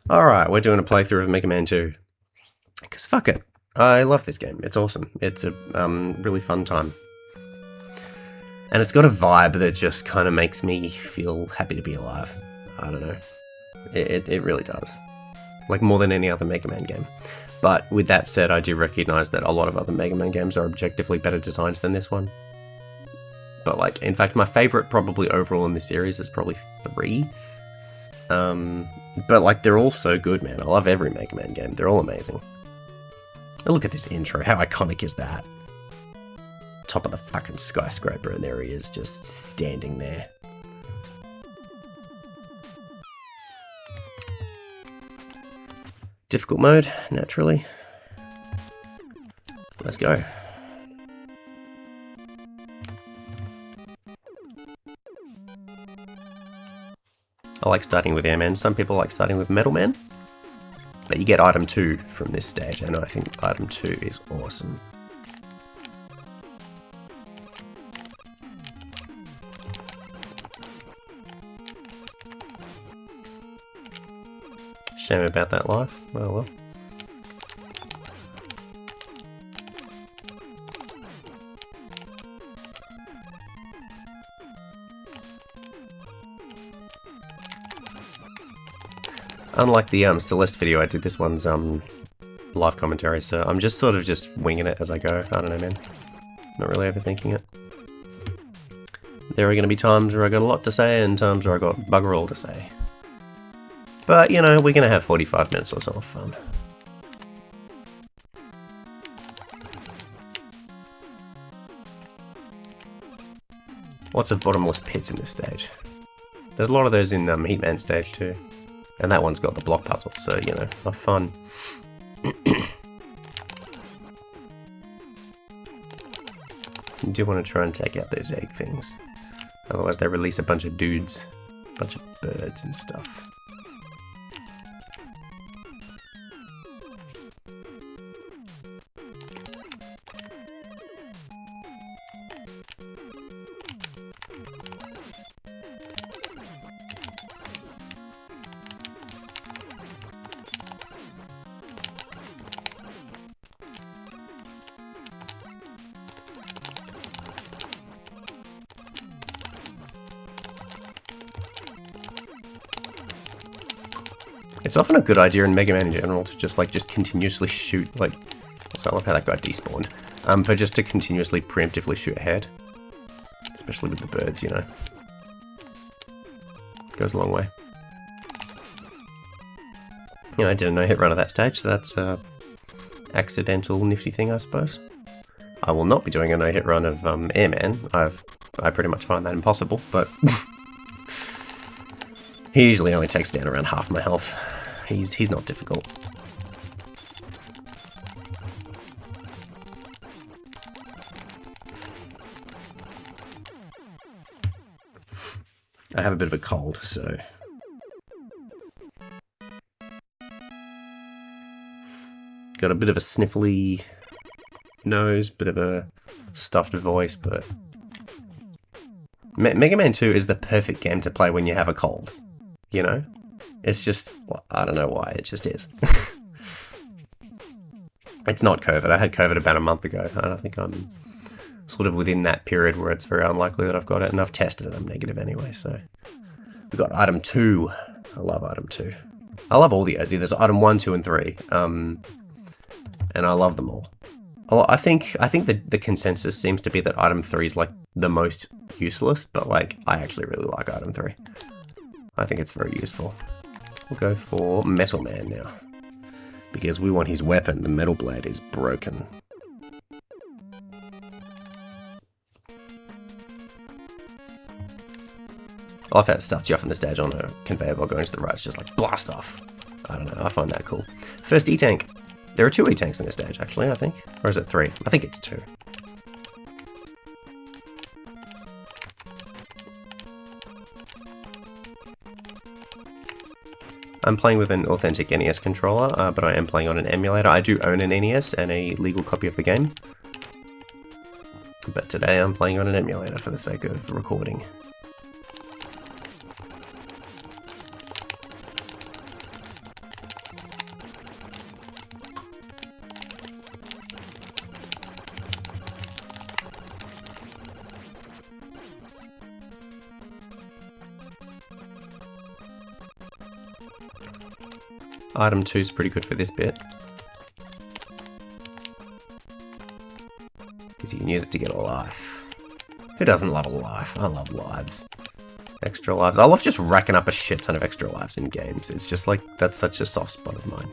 Alright, we're doing a playthrough of Mega Man 2. Because fuck it. I love this game. It's awesome. It's a really fun time. And it's got a vibe that just kind of makes me feel happy to be alive. I don't know. It really does. Like more than any other Mega Man game. But with that said, I do recognise that a lot of other Mega Man games are objectively better designs than this one. But like, in fact, my favourite probably overall in this series is probably 3. But like, they're all so good, man. I love every Mega Man game. They're all amazing. Oh, look at this intro. How iconic is that? Top of the fucking skyscraper, and there he is, just standing there. Difficult mode, naturally. Let's go. I like starting with Airman. Some people like starting with Metal Man. But you get item 2 from this stage, and I think item 2 is awesome. Shame about that life. Oh well. Unlike the Celeste video I did, this one's live commentary, so I'm just sort of just winging it as I go. I don't know, man. Not really overthinking it. There are going to be times where I got a lot to say and times where I got bugger all to say. But, you know, we're going to have 45 minutes or so of fun. Lots of bottomless pits in this stage. There's a lot of those in Heatman stage too. And that one's got the block puzzle, so, you know, have fun. You do want to try and take out those egg things. Otherwise they release a bunch of dudes. A bunch of birds and stuff. It's often a good idea in Mega Man in general to just continuously shoot, like, so I love how that guy despawned, but just to continuously preemptively shoot ahead, especially with the birds, you know, goes a long way. You know, I did a no-hit run of that stage, so that's a accidental nifty thing, I suppose. I will not be doing a no-hit run of Airman. I pretty much find that impossible, but he usually only takes down around half my health. He's not difficult. I have a bit of a cold, so got a bit of a sniffly nose, bit of a stuffed voice, but Mega Man 2 is the perfect game to play when you have a cold, you know? It's just, well, I don't know why, it just is. It's not COVID. I had COVID about a month ago, and I think I'm sort of within that period where it's very unlikely that I've got it, and I've tested it, I'm negative anyway, so. We've got item 2. I love item 2. I love all the OZ. There's item 1, 2, and 3, and I love them all. I think the consensus seems to be that item 3 is like the most useless, but like I actually really like item 3. I think it's very useful. We'll go for Metal Man now, because we want his weapon. The metal blade is broken. I love how it starts you off on the stage on a conveyor belt going to the right. It's just like blast off. I don't know. I find that cool. First E-Tank. There are 2 E-Tanks in this stage, actually, I think. Or is it 3? I think it's 2. I'm playing with an authentic NES controller, but I am playing on an emulator. I do own an NES and a legal copy of the game. But today I'm playing on an emulator for the sake of recording. Item 2 is pretty good for this bit. Because you can use it to get a life. Who doesn't love a life? I love lives. Extra lives. I love just racking up a shit ton of extra lives in games. It's just like, that's such a soft spot of mine.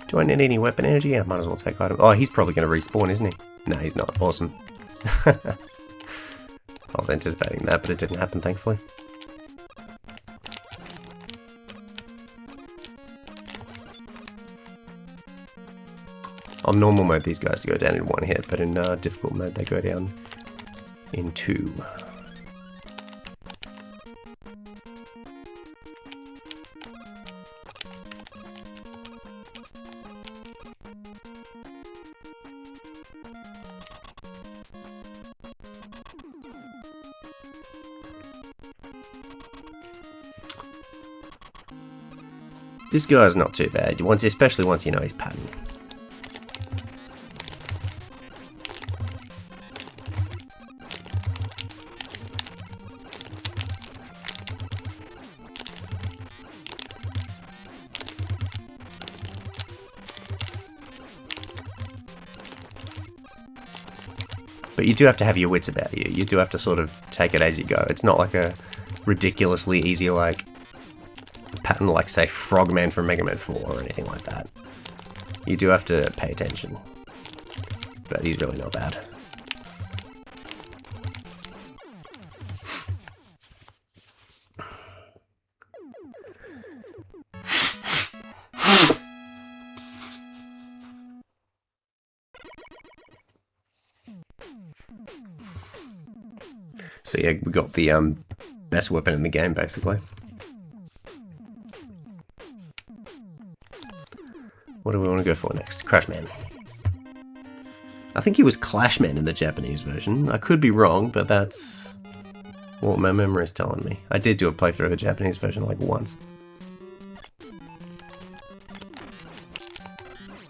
Do I need any weapon energy? I might as well take item. Oh, he's probably going to respawn, isn't he? No, he's not. Awesome. I was anticipating that, but it didn't happen, thankfully. On normal mode, these guys go down in 1 hit, but in difficult mode, they go down in 2. This guy's not too bad, especially once you know his pattern. But you do have to have your wits about you. You do have to sort of take it as you go. It's not like a ridiculously easy, like, pattern like, say, Frogman from Mega Man 4 or anything like that. You do have to pay attention. But he's really not bad. So yeah, we got the best weapon in the game, basically. What do we want to go for next? Crashman. I think he was Clashman in the Japanese version. I could be wrong, but that's what my memory is telling me. I did do a playthrough of the Japanese version like once.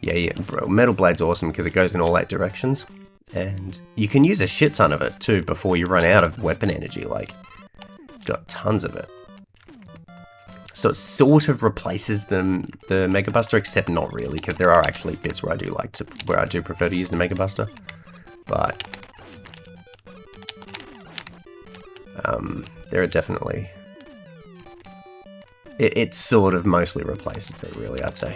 Yeah, bro. Metal Blade's awesome because it goes in all 8 directions. And you can use a shit ton of it too before you run out of weapon energy, like, got tons of it. So it sort of replaces the Mega Buster, except not really, because there are actually bits where I do prefer to use the Mega Buster. But there are definitely, it sort of mostly replaces it, really, I'd say.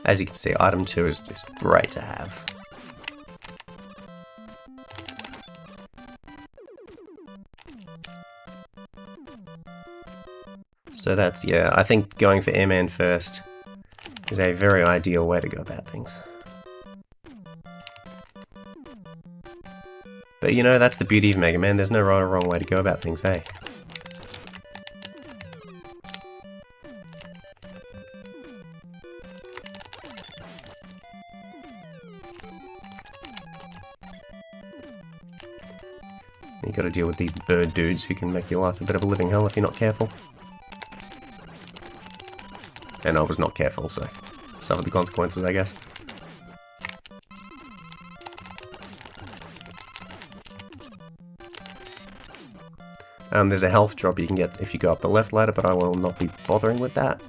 As you can see, item 2 is just great to have. So that's, yeah, I think going for Airman first is a very ideal way to go about things. But you know, that's the beauty of Mega Man, there's no right or wrong way to go about things, hey? You gotta deal with these bird dudes who can make your life a bit of a living hell if you're not careful. And I was not careful, so suffered the consequences, I guess. There's a health drop you can get if you go up the left ladder, but I will not be bothering with that.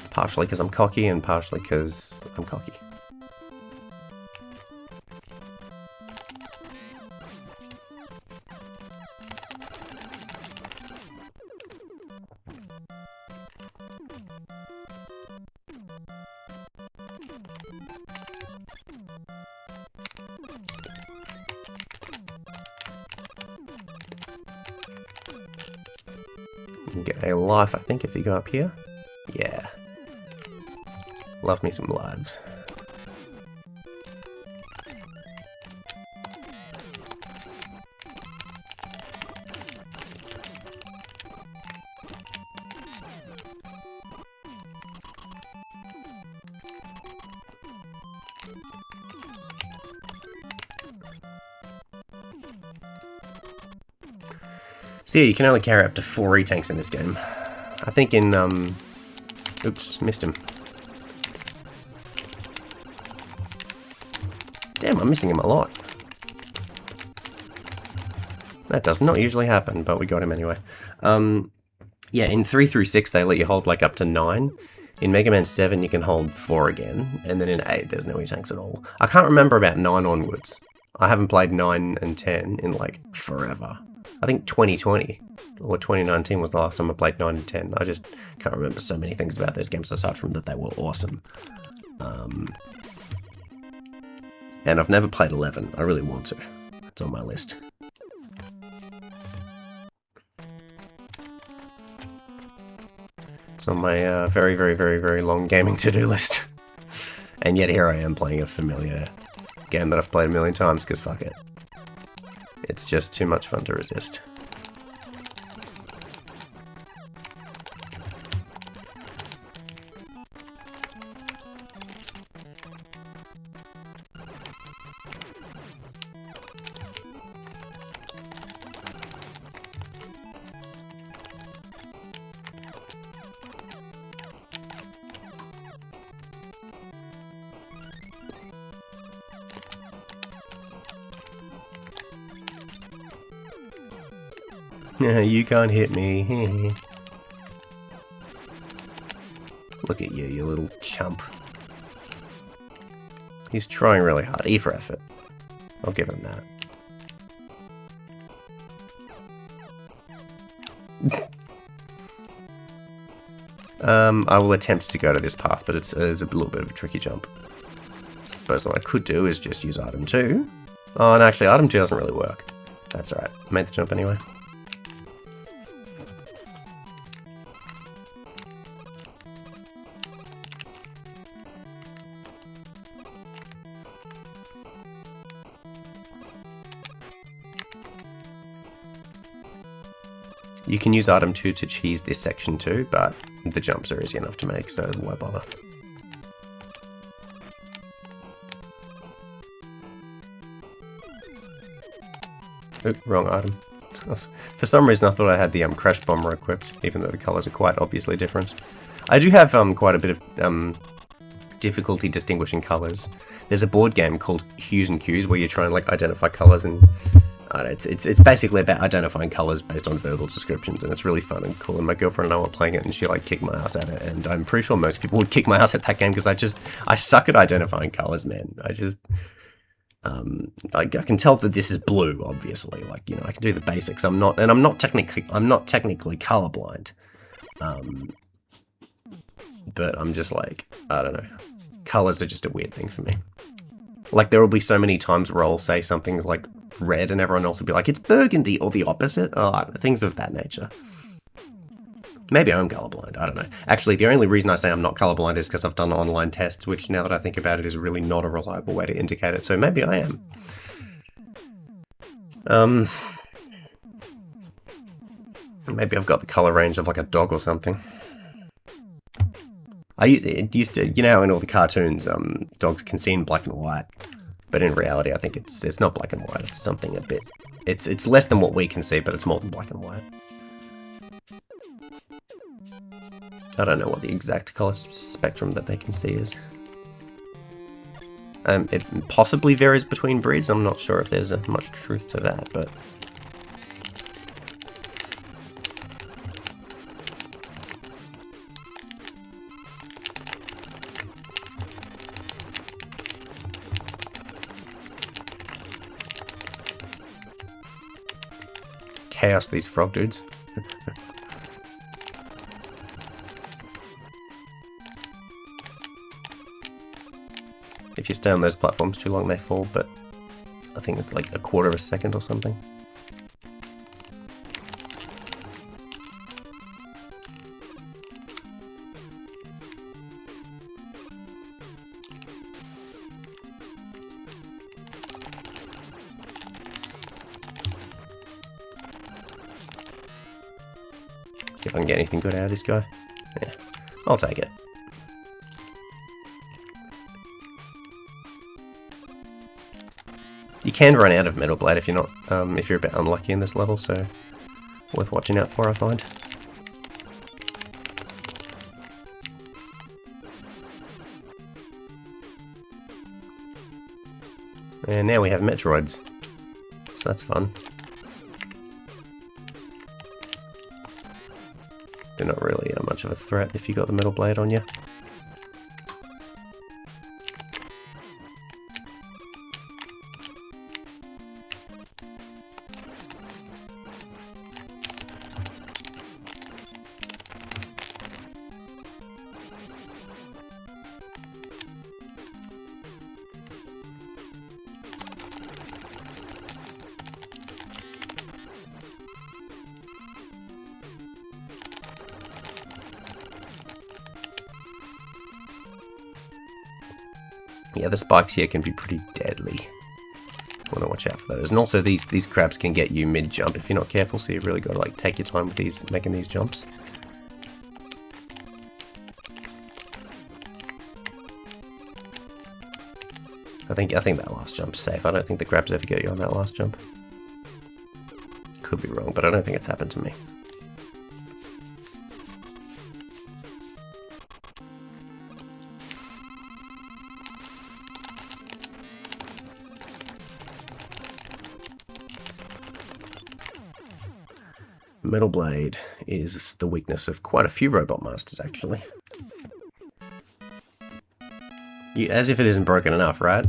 Partially because I'm cocky, and partially because I'm cocky. You can get a life, I think, if you go up here. Yeah. Love me some lives. So yeah, you can only carry up to 4 E-tanks in this game. I think in, oops, missed him. Damn, I'm missing him a lot. That does not usually happen, but we got him anyway. Yeah, in 3 through 6 they let you hold like up to 9. In Mega Man 7 you can hold 4 again, and then in 8 there's no E-tanks at all. I can't remember about 9 onwards. I haven't played 9 and 10 in like forever. I think 2020 or 2019 was the last time I played 9 and 10. I just can't remember so many things about those games aside from that they were awesome. And I've never played 11. I really want to. It's on my list. It's on my very, very, very, very long gaming to-do list. And yet here I am playing a familiar game that I've played a million times, because fuck it. It's just too much fun to resist. You can't hit me. Look at you, you little chump. He's trying really hard. E for effort. I'll give him that. I will attempt to go to this path, but it's a little bit of a tricky jump. I suppose what I could do is just use item 2. Oh, and actually, item 2 doesn't really work. That's alright. Made the jump anyway. You can use item 2 to cheese this section too, but the jumps are easy enough to make, so why bother? Oop, wrong item. For some reason I thought I had the Crash Bomber equipped, even though the colours are quite obviously different. I do have quite a bit of difficulty distinguishing colours. There's a board game called Hues and Cues where you try and like identify colours, and it's basically about identifying colours based on verbal descriptions, and it's really fun and cool. And my girlfriend and I were playing it, and she like kicked my ass at it. And I'm pretty sure most people would kick my ass at that game because I suck at identifying colours, man. I can tell that this is blue, obviously. Like, you know, I can do the basics. I'm not technically colorblind. But I'm just like, I don't know. Colors are just a weird thing for me. Like, there will be so many times where I'll say something's like red and everyone else will be like, it's burgundy, or the opposite. Oh, I don't know, things of that nature. Maybe I'm colorblind, I don't know. Actually, the only reason I say I'm not colorblind is because I've done online tests, which now that I think about it is really not a reliable way to indicate it, so maybe I am. Maybe I've got the color range of like a dog or something. It used to, you know, in all the cartoons, dogs can see in black and white, but in reality, I think it's not black and white. It's something a bit. It's less than what we can see, but it's more than black and white. I don't know what the exact color spectrum that they can see is. It possibly varies between breeds. I'm not sure if there's much truth to that, but. Chaos, these frog dudes. If you stay on those platforms too long, they fall, but I think it's like 1/4 of a second or something. See if I can get anything good out of this guy. Yeah, I'll take it. You can run out of Metal Blade if you're not, if you're a bit unlucky in this level, so worth watching out for, I find. And now we have Metroids, so that's fun. They're not really much of a threat if you got the Metal Blade on you. Yeah, the spikes here can be pretty deadly. Want to watch out for those. And also these crabs can get you mid-jump if you're not careful, so you've really got to like take your time with these, making these jumps. I think that last jump's safe. I don't think the crabs ever get you on that last jump. Could be wrong, but I don't think it's happened to me. Metal Blade is the weakness of quite a few Robot Masters, actually. As if it isn't broken enough, right?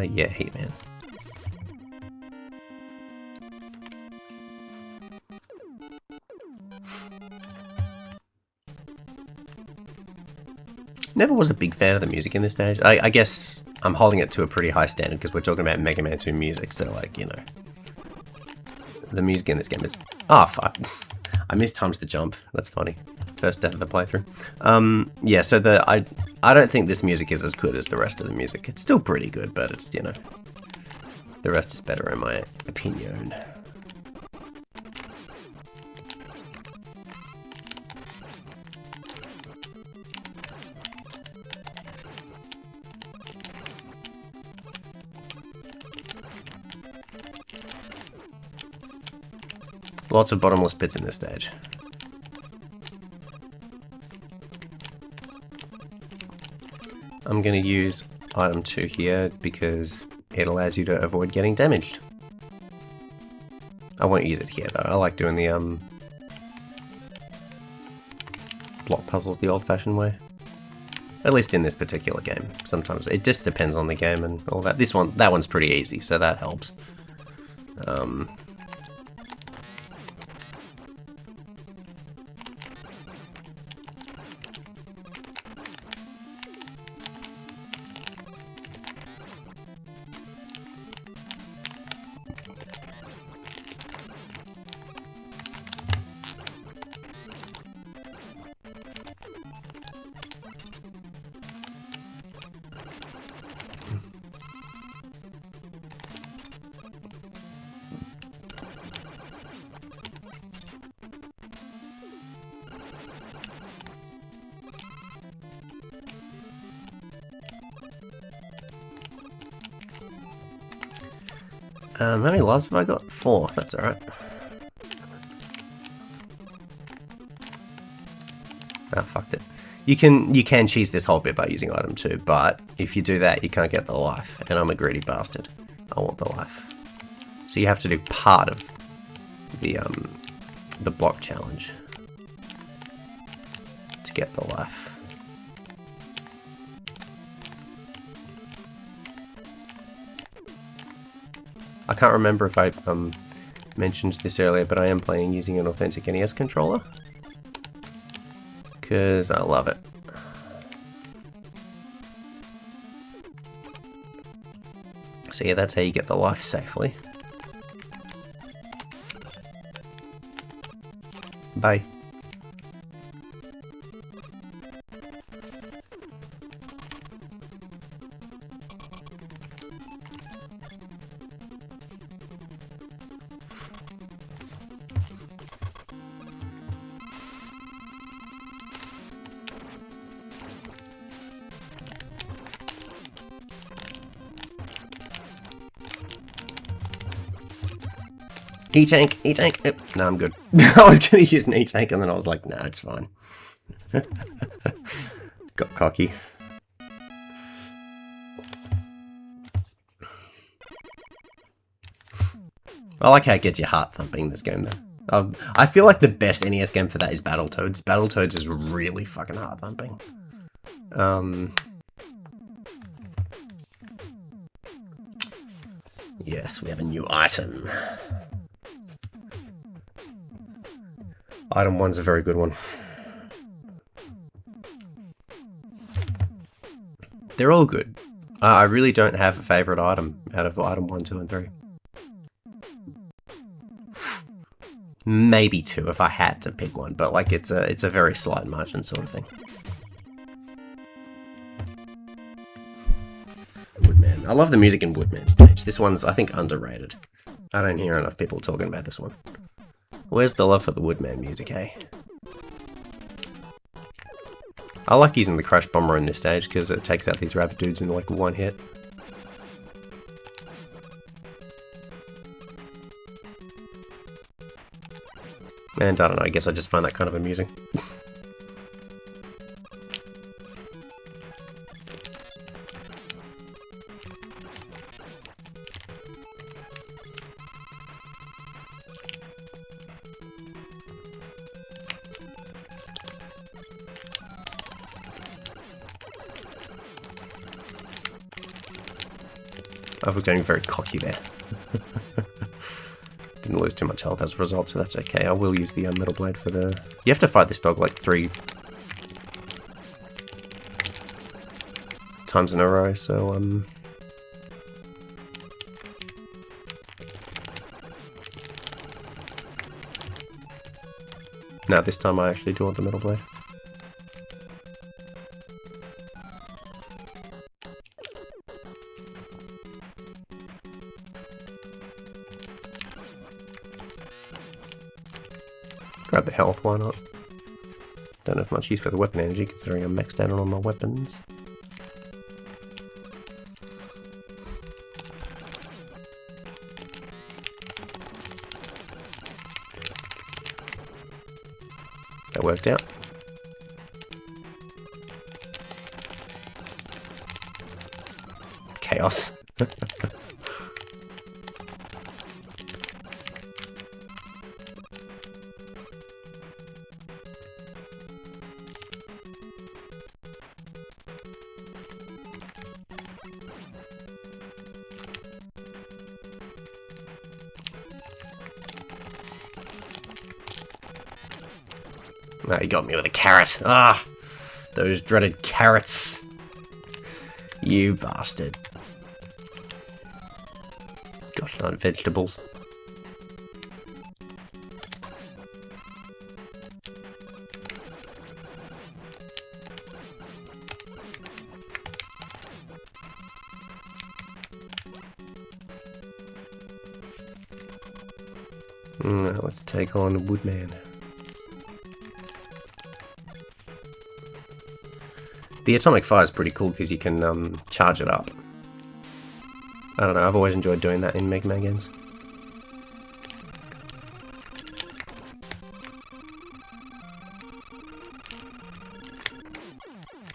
Yeah, Heatman. Never was a big fan of the music in this stage. I guess I'm holding it to a pretty high standard because we're talking about Mega Man 2 music, so like, you know. The music in this game is... Oh, fuck. I mistimed the jump. That's funny. First death of the playthrough. Yeah, so I don't think this music is as good as the rest of the music. It's still pretty good, but it's, you know... The rest is better in my opinion. Lots of bottomless pits in this stage. I'm going to use item 2 here because it allows you to avoid getting damaged. I won't use it here though. I like doing the block puzzles the old-fashioned way. At least in this particular game. Sometimes it just depends on the game and all that. That one's pretty easy, so that helps. How many lives have I got? 4, that's alright. Ah, fucked it. You can cheese this whole bit by using item 2, but if you do that, you can't get the life, and I'm a greedy bastard. I want the life. So you have to do part of the block challenge to get the life. I can't remember if I mentioned this earlier, but I am playing using an authentic NES controller. Because I love it. So yeah, that's how you get the life safely. Bye. E-tank, E-tank. Oh, no, I'm good. I was going to use an E-tank and then I was like, nah, it's fine. Got cocky. I like how it gets your heart thumping this game though. I feel like the best NES game for that is Battletoads. Battletoads is really fucking heart thumping. Yes, we have a new item. Item 1's a very good one. They're all good. I really don't have a favourite item out of item 1, 2, and 3. Maybe 2 if I had to pick one, but like it's a very slight margin sort of thing. Woodman. I love the music in Woodman Stage. This one's, I think, underrated. I don't hear enough people talking about this one. Where's the love for the Woodman music, eh? I like using the Crash Bomber in this stage because it takes out these rabbit dudes in like one hit. And I don't know, I guess I just find that kind of amusing. I was getting very cocky there. Didn't lose too much health as a result, so that's okay. I will use the metal blade for the... You have to fight this dog like 3 times in a row, so no, this time I actually do want the metal blade. Grab the health, why not? Don't have much use for the weapon energy considering I'm maxed out on all my weapons. That worked out. Chaos. Ah, he got me with a carrot. Ah, those dreaded carrots. You bastard. Gosh darn vegetables. Now let's take on the Woodman. The atomic fire is pretty cool because you can charge it up. I don't know, I've always enjoyed doing that in Mega Man games.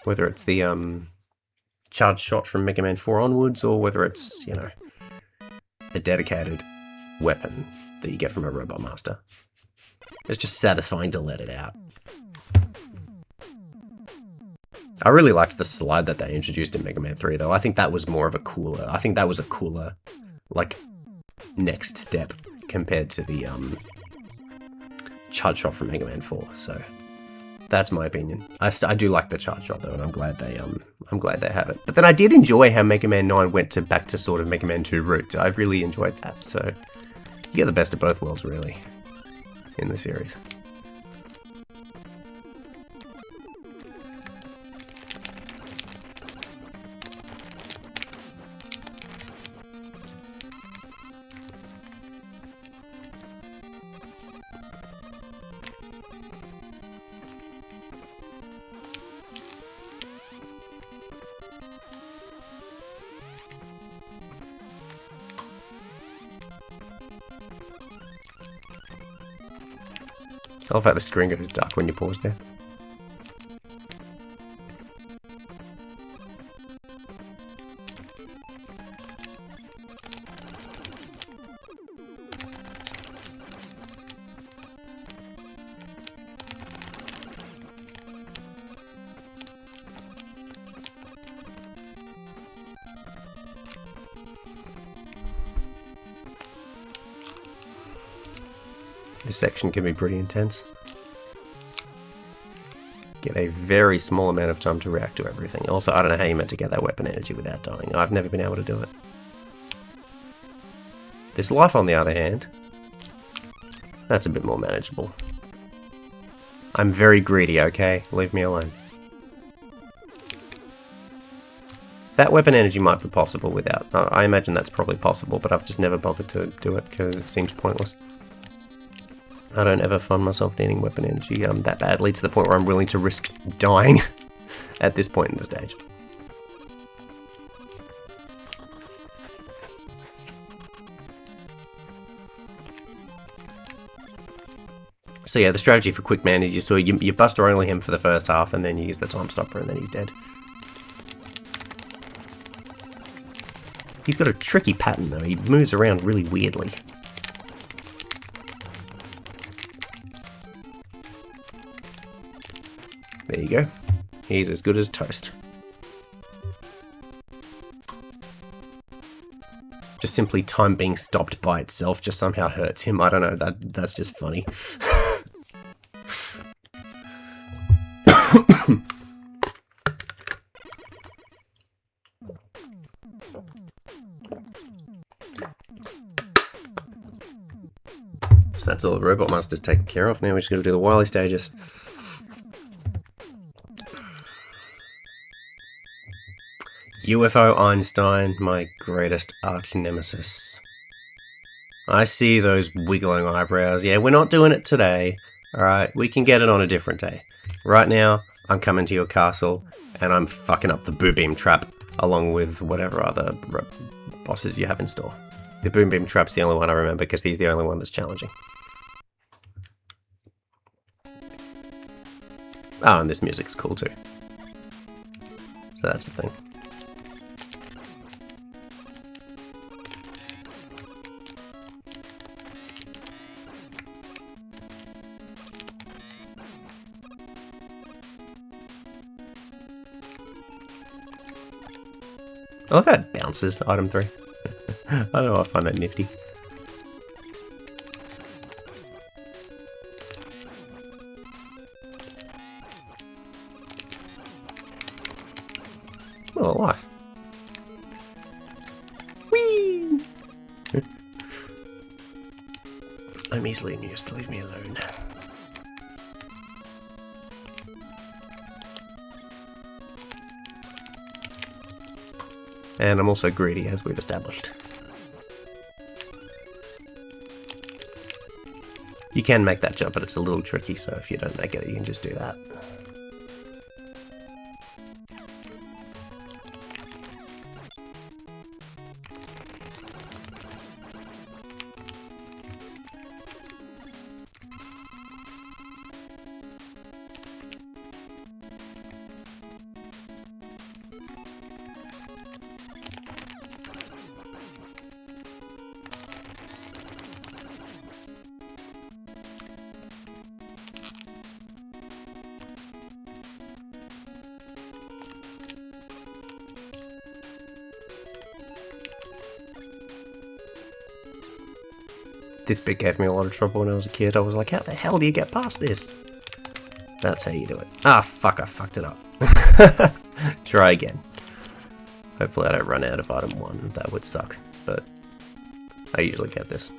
Whether it's the charge shot from Mega Man 4 onwards, or whether it's, you know, a dedicated weapon that you get from a Robot Master. It's just satisfying to let it out. I really liked the slide that they introduced in Mega Man 3 though. I think that was more of a cooler, like, next step compared to the charge shot from Mega Man 4. So that's my opinion. I do like the charge shot though, and I'm glad they have it. But then I did enjoy how Mega Man 9 went back to sort of Mega Man 2 roots. I really enjoyed that. So you get the best of both worlds really in the series. I love how the screen goes dark when you pause there. This section can be pretty intense. Get a very small amount of time to react to everything. Also, I don't know how you meant to get that weapon energy without dying. I've never been able to do it. This life, on the other hand, that's a bit more manageable. I'm very greedy, okay? Leave me alone. That weapon energy might be possible without. I imagine that's probably possible, but I've just never bothered to do it because it seems pointless. I don't ever find myself needing weapon energy that badly to the point where I'm willing to risk dying at this point in the stage. So yeah, the strategy for Quick Man is you Buster only him for the first half, and then you use the time stopper, and then he's dead. He's got a tricky pattern though. He moves around really weirdly. There you go. He's as good as toast. Just simply time being stopped by itself just somehow hurts him. I don't know, that's just funny. So that's all the Robot Master's taken care of. Now we just gotta do the Wily stages. UFO Einstein, my greatest arch nemesis. I see those wiggling eyebrows. Yeah, we're not doing it today. Alright, we can get it on a different day. Right now, I'm coming to your castle, and I'm fucking up the Boom Beam Trap, along with whatever other bosses you have in store. The Boom Beam Trap's the only one I remember, because he's the only one that's challenging. Oh, and this music's cool too. So that's the thing. I love how it bounces, item 3. I don't know, I find that nifty. Oh, life. Whee! I'm easily amused, to leave me alone. And I'm also greedy, as we've established. You can make that jump, but it's a little tricky, so if you don't make it, you can just do that. This bit gave me a lot of trouble when I was a kid. I was like, how the hell do you get past this? That's how you do it. Ah, fuck, I fucked it up. Try again. Hopefully I don't run out of item 1. That would suck, but I usually get this.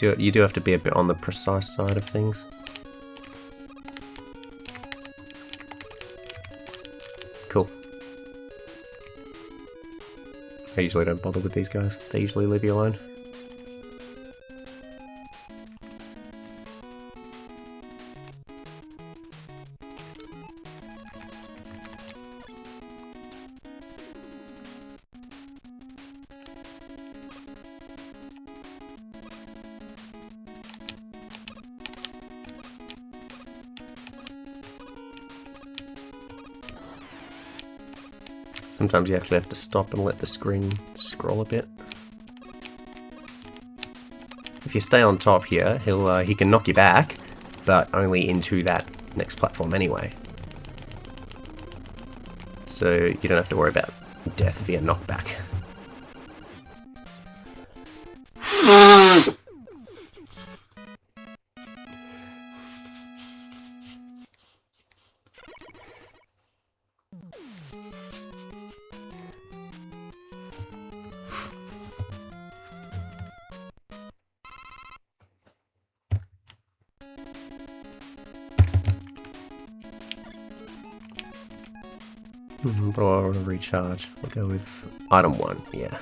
You do have to be a bit on the precise side of things. Cool. I usually don't bother with these guys. They usually leave you alone. Sometimes you actually have to stop and let the screen scroll a bit. If you stay on top here, he can knock you back, but only into that next platform anyway. So you don't have to worry about death via knockback. What do I want to recharge? We'll go with item 1, yeah.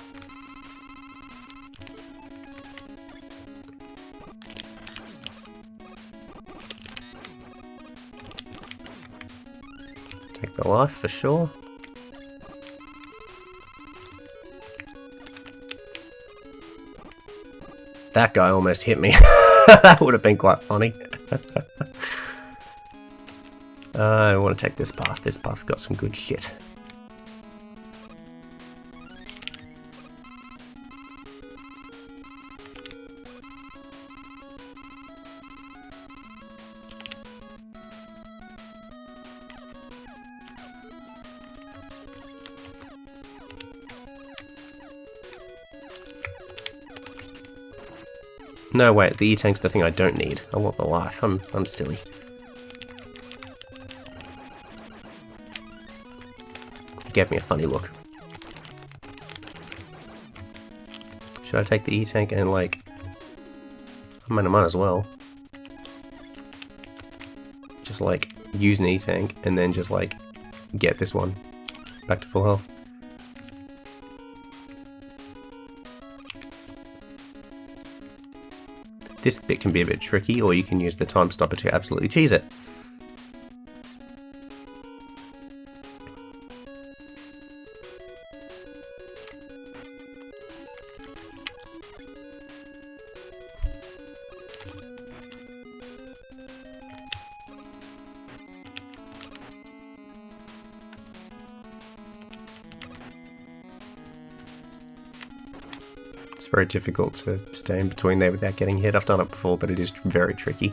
Take the life for sure. That guy almost hit me. That would have been quite funny. I want to take this path. This path's got some good shit. No, wait, the E-tank's the thing I don't need. I want the life. I'm silly. Gave me a funny look. Should I take the E-tank and like... I mean, I might as well. Just like use an E-tank and then just like get this one back to full health. This bit can be a bit tricky, or you can use the time stopper to absolutely cheese it. It's very difficult to stay in between there without getting hit. I've done it before, but it is very tricky.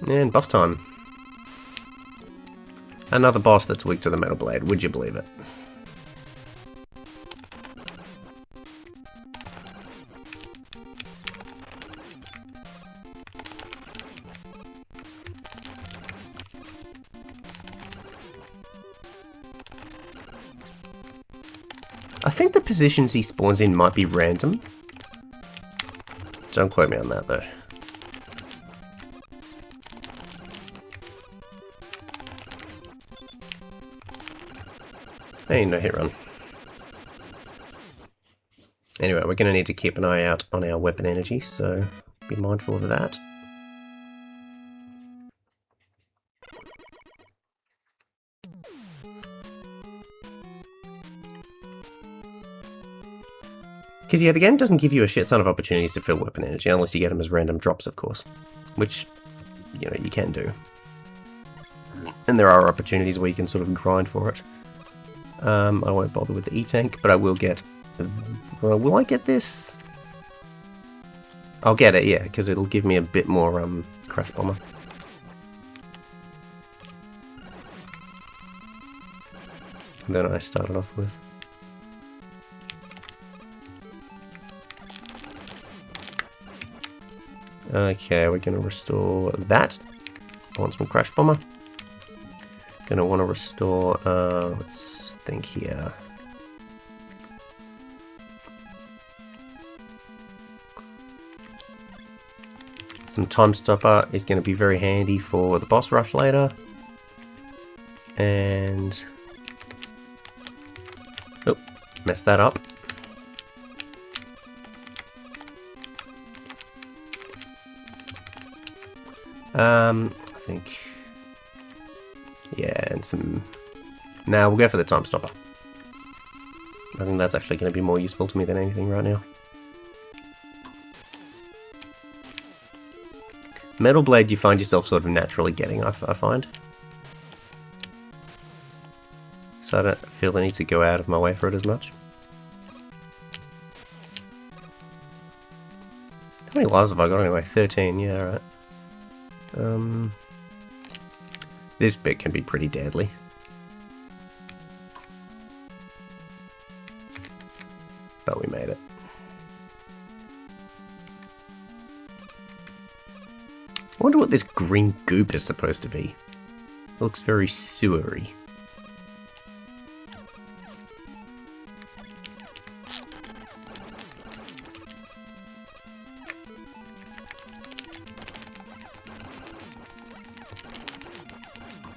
And boss time. Another boss that's weak to the metal blade, would you believe it? I think the positions he spawns in might be random. Don't quote me on that though. Hey, no hit run. Anyway, we're going to need to keep an eye out on our weapon energy, so be mindful of that. Because yeah, the game doesn't give you a shit ton of opportunities to fill weapon energy, unless you get them as random drops, of course. Which, you know, you can do. And there are opportunities where you can sort of grind for it. I won't bother with the E-tank, but I will get Well, will I get this? I'll get it, yeah, because it'll give me a bit more Crash Bomber. Than I started off with. Okay, we're going to restore that. I want some Crash Bomber. Going to want to restore, let's think here. Some Time Stopper is going to be very handy for the boss rush later. And... oh, messed that up. I think... yeah, and some... now we'll go for the Time Stopper. I think that's actually going to be more useful to me than anything right now. Metal Blade you find yourself sort of naturally getting, I find. So I don't feel the need to go out of my way for it as much. How many lives have I got anyway? 13, yeah, alright. This bit can be pretty deadly. But we made it. I wonder what this green goop is supposed to be. It looks very sewery.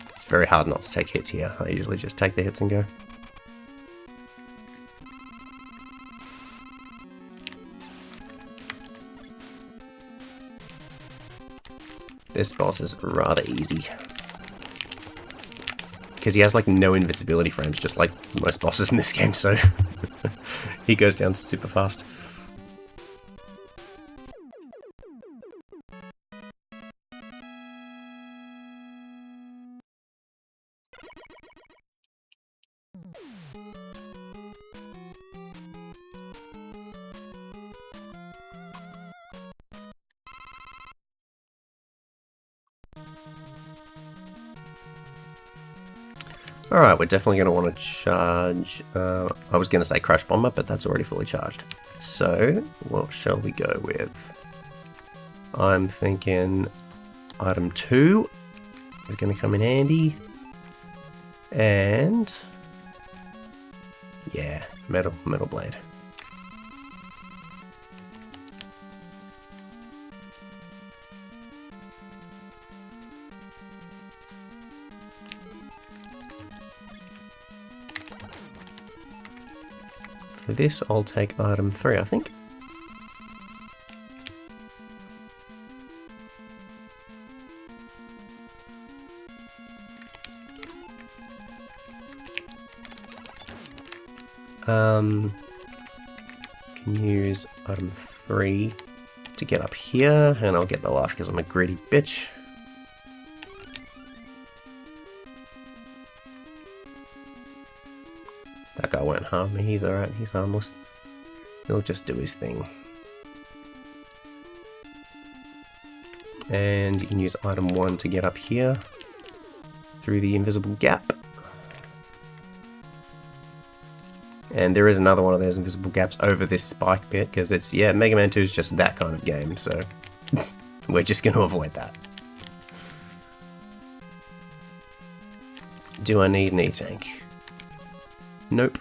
It's very hard not to take hits here. I usually just take the hits and go. This boss is rather easy. Because he has like no invincibility frames, just like most bosses in this game, so he goes down super fast. Alright, we're definitely going to want to charge, I was going to say Crash Bomber, but that's already fully charged. So, what shall we go with? I'm thinking item 2 is going to come in handy. And, yeah, Metal Blade. For this, I'll take item 3, I think. Can use item 3 to get up here, and I'll get the life because I'm a greedy bitch. That guy won't harm me, he's alright, he's harmless. He'll just do his thing. And you can use item 1 to get up here, through the invisible gap. And there is another one of those invisible gaps over this spike bit, because it's, yeah, Mega Man 2 is just that kind of game, so we're just going to avoid that. Do I need an E-Tank? Nope.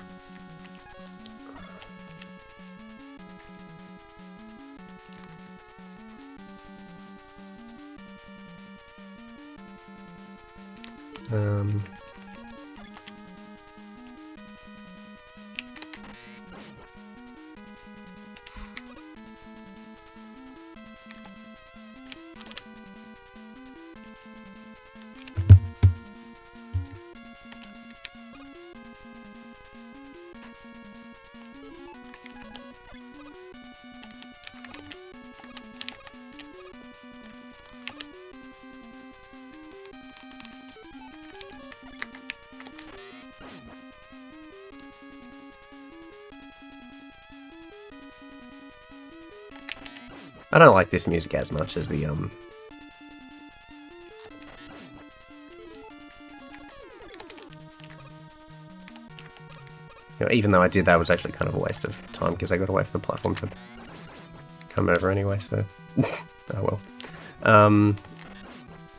I don't like this music as much as the, You know, even though I did that, it was actually kind of a waste of time because I got to wait for the platform to come over anyway, so... oh well.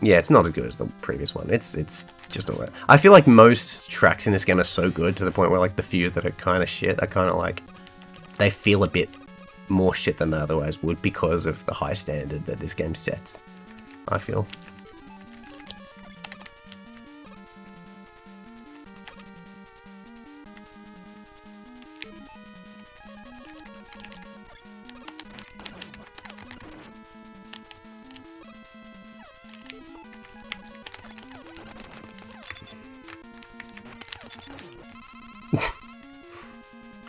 Yeah, it's not as good as the previous one. It's just alright. I feel like most tracks in this game are so good to the point where, like, the few that are kind of shit are kind of like... They feel a bit more shit than they otherwise would because of the high standard that this game sets, I feel.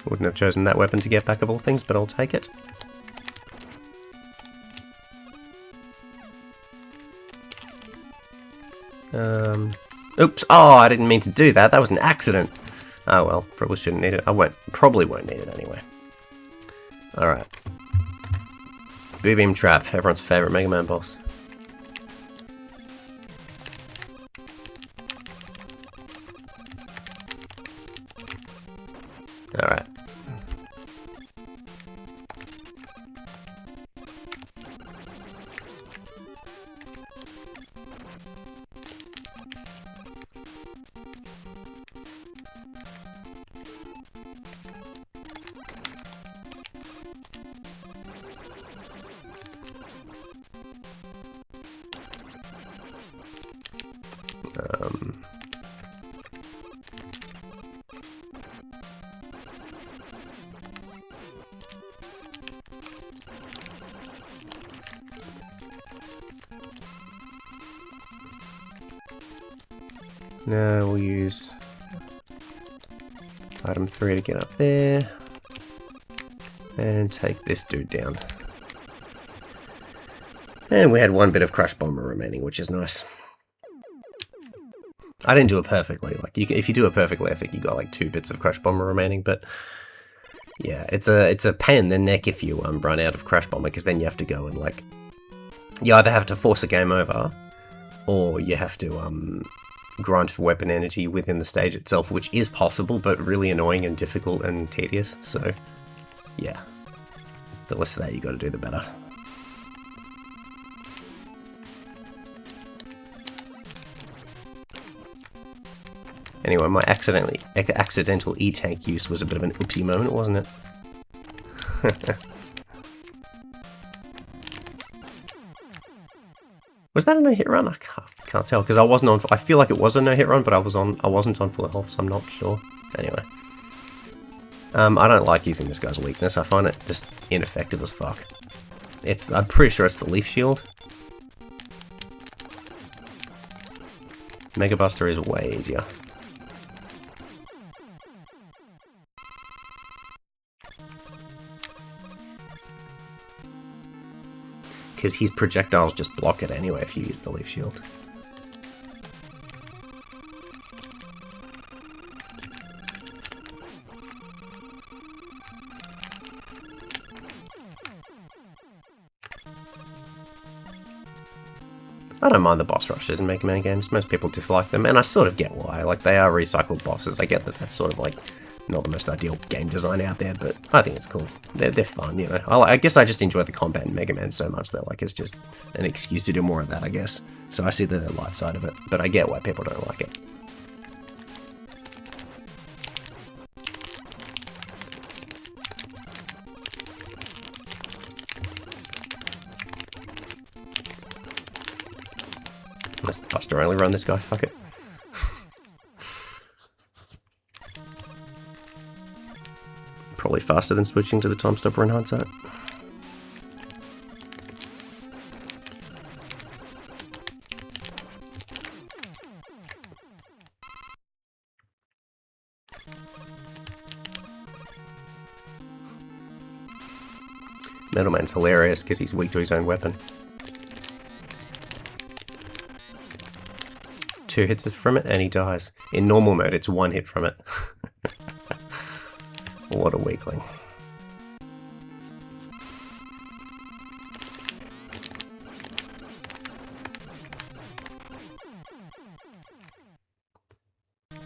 Wouldn't have chosen that weapon to get back of all things, but I'll take it. Oops! Oh, I didn't mean to do that. That was an accident. Oh well, probably shouldn't need it. Probably won't need it anyway. Alright. Boo Beam Trap, everyone's favourite Mega Man boss. Alright. Now we'll use item 3 to get up there and take this dude down. And we had one bit of Crush Bomber remaining, which is nice. I didn't do it perfectly. Like, if you do it perfectly, I think you got like 2 bits of Crush Bomber remaining. But yeah, it's a pain in the neck if you run out of Crush Bomber, because then you have to go and like you either have to force a game over, or you have to grind for weapon energy within the stage itself, which is possible, but really annoying and difficult and tedious. So yeah, the less of that you got to do, the better. Anyway, my accidental E-Tank use was a bit of an oopsie moment, wasn't it? Was that a no-hit run? I can't tell, because I wasn't on... I feel like it was a no-hit run, but I wasn't on full health, so I'm not sure. Anyway. I don't like using this guy's weakness. I find it just ineffective as fuck. I'm pretty sure it's the Leaf Shield. Mega Buster is way easier. Because his projectiles just block it anyway if you use the Leaf Shield. I don't mind the boss rushes in Mega Man games. Most people dislike them, and I sort of get why. Like, they are recycled bosses. I get that that's sort of like not the most ideal game design out there, but I think it's cool. They're fun, you know. I guess I just enjoy the combat in Mega Man so much that like it's just an excuse to do more of that, I guess. So I see the light side of it, but I get why people don't like it. Let's Buster only run this guy, fuck it. Probably faster than switching to the time stopper in hindsight. Metal Man's hilarious because he's weak to his own weapon. 2 hits from it and he dies. In normal mode, it's 1 hit from it. What a weakling.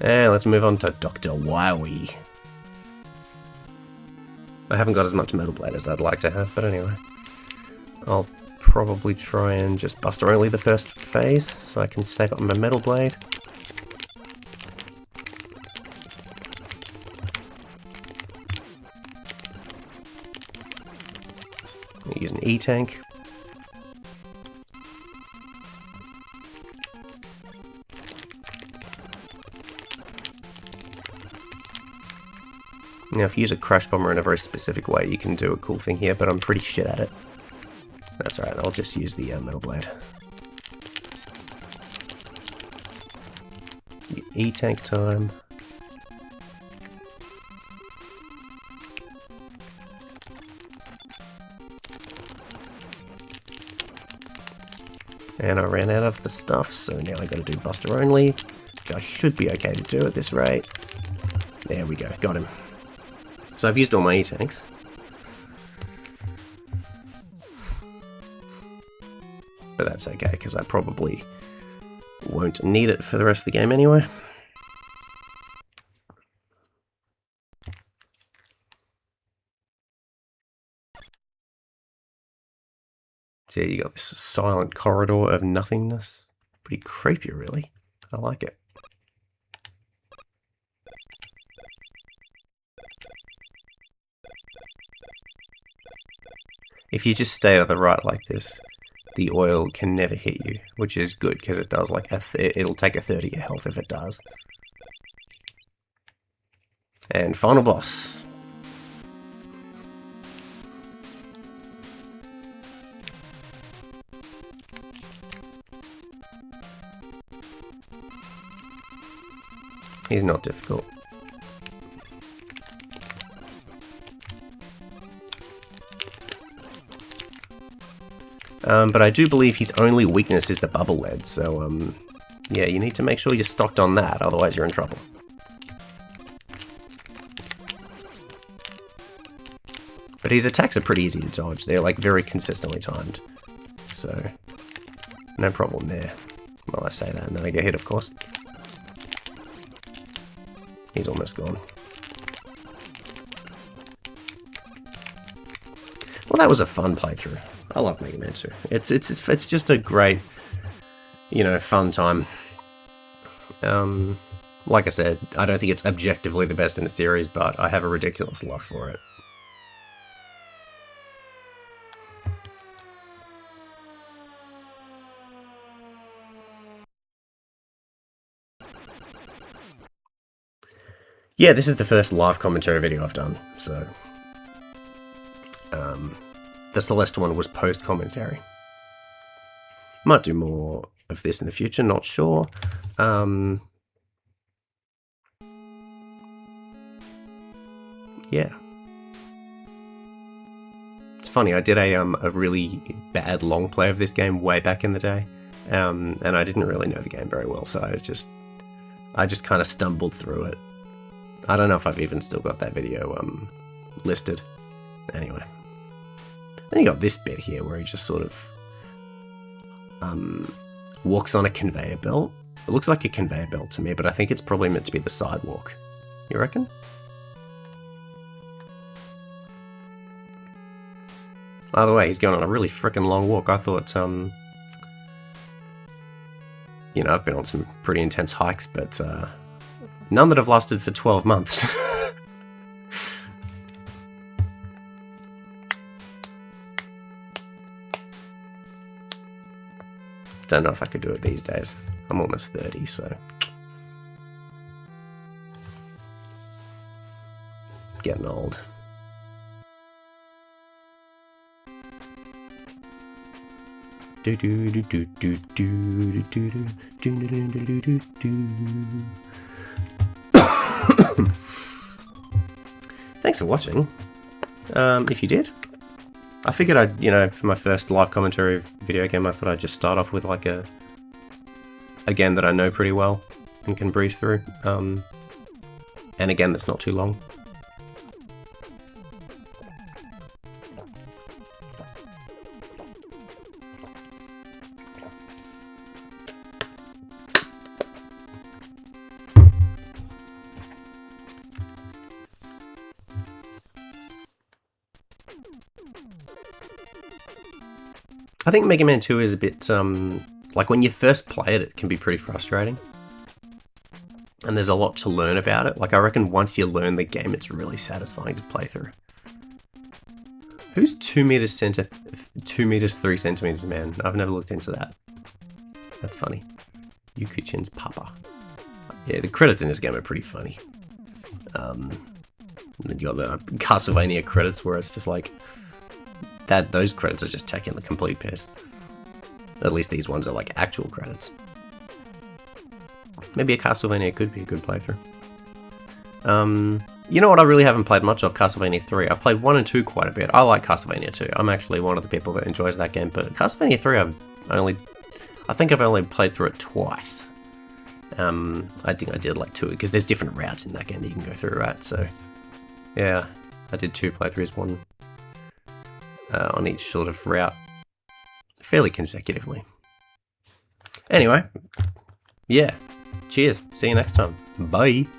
And let's move on to Dr. Wily. I haven't got as much Metal Blade as I'd like to have, but anyway. I'll probably try and just Buster only the first phase, so I can save up my Metal Blade. I'll use an E-Tank. Now, if you use a Crash Bomber in a very specific way, you can do a cool thing here, but I'm pretty shit at it. That's alright, I'll just use the Metal Blade. E-Tank time. And I ran out of the stuff, so now I gotta do Buster only, which I should be okay to do at this rate. There we go, got him. So I've used all my E-Tanks. But that's okay, because I probably won't need it for the rest of the game anyway. So yeah, you got this silent corridor of nothingness. Pretty creepy, really. I like it. If you just stay to the right like this, the oil can never hit you, which is good because it does like it'll take a third of your health if it does. And final boss. He's not difficult. But I do believe his only weakness is the bubble lead, so yeah, you need to make sure you're stocked on that, otherwise you're in trouble. But his attacks are pretty easy to dodge, they're like very consistently timed. So, no problem there. Well, I say that and then I get hit, of course. He's almost gone. Well, that was a fun playthrough. I love Mega Man 2. It's just a great, you know, fun time. Like I said, I don't think it's objectively the best in the series, but I have a ridiculous love for it. Yeah, this is the first live commentary video I've done, so... the Celeste one was post-commentary. Might do more of this in the future, not sure. Yeah. It's funny, I did a really bad long play of this game way back in the day, and I didn't really know the game very well, so I just kind of stumbled through it. I don't know if I've even still got that video listed. Anyway. Then you got this bit here where he just sort of walks on a conveyor belt. It looks like a conveyor belt to me, but I think it's probably meant to be the sidewalk. You reckon? By the way, he's going on a really frickin' long walk. I thought, you know, I've been on some pretty intense hikes, but none that have lasted for 12 months. Don't know if I could do it these days. I'm almost 30, so... getting old. Thanks for watching. If you did, I figured I'd, you know, for my first live commentary video game, I thought I'd just start off with like a game that I know pretty well and can breeze through. And a game that's not too long. I think Mega Man 2 is a bit, like when you first play it, it can be pretty frustrating. And there's a lot to learn about it. Like I reckon once you learn the game, it's really satisfying to play through. Who's 2 meters 2 meters 3 centimeters man? I've never looked into that. That's funny. Yuki-chin's Papa. Yeah, the credits in this game are pretty funny. And then you got the Castlevania credits where it's just like that. Those credits are just taking the complete piss. At least these ones are like actual credits. Maybe a Castlevania could be a good playthrough. You know what I really haven't played much of? Castlevania 3. I've played 1 and 2 quite a bit. I like Castlevania 2. I'm actually one of the people that enjoys that game, but Castlevania 3 I think I've only played through it twice. I think I did like 2, because there's different routes in that game that you can go through, right? So, yeah, I did 2 playthroughs, one on each sort of route, fairly consecutively. Anyway, yeah, cheers. See you next time. Bye.